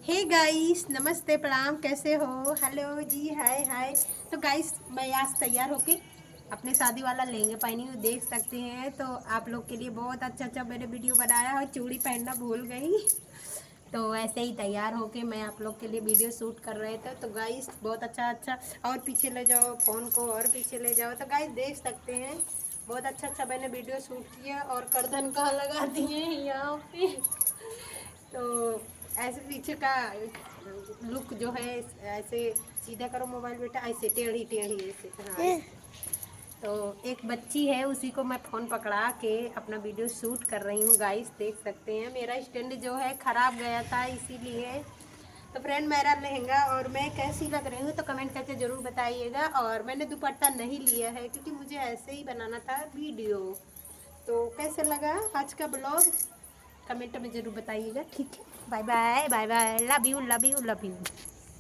Hey guys, नमस्ते, प्रणाम, कैसे हो? हेलो जी, हाय हाय। तो गाइस, मैं आज तैयार होके अपने शादी वाला लहंगे पहनी हूँ, देख सकते हैं। तो आप लोग के लिए बहुत अच्छा अच्छा मैंने वीडियो बनाया और चूड़ी पहनना भूल गई। तो ऐसे ही तैयार होके मैं आप लोग के लिए वीडियो शूट कर रहे थे। तो गाइस बहुत अच्छा अच्छा, और पीछे ले जाओ फ़ोन को, और पीछे ले जाओ। तो गाइस देख सकते हैं बहुत अच्छा अच्छा मैंने वीडियो शूट किया और करधन का लगा दिए यहाँ पे। तो ऐसे पीछे का लुक जो है, ऐसे सीधा करो मोबाइल बेटा, ऐसे टेढ़ी टेढ़ी ऐसे, हाँ ऐसे। तो एक बच्ची है, उसी को मैं फ़ोन पकड़ा के अपना वीडियो शूट कर रही हूँ। गाइस देख सकते हैं मेरा स्टैंड जो है ख़राब गया था, इसीलिए। तो फ्रेंड, मेरा लहंगा और मैं कैसी लग रही हूँ तो कमेंट करके ज़रूर बताइएगा। और मैंने दुपट्टा नहीं लिया है क्योंकि मुझे ऐसे ही बनाना था वीडियो। तो कैसे लगा आज का ब्लॉग, कमेंट में ज़रूर बताइएगा। ठीक है, bye bye bye bye, love you love you love you.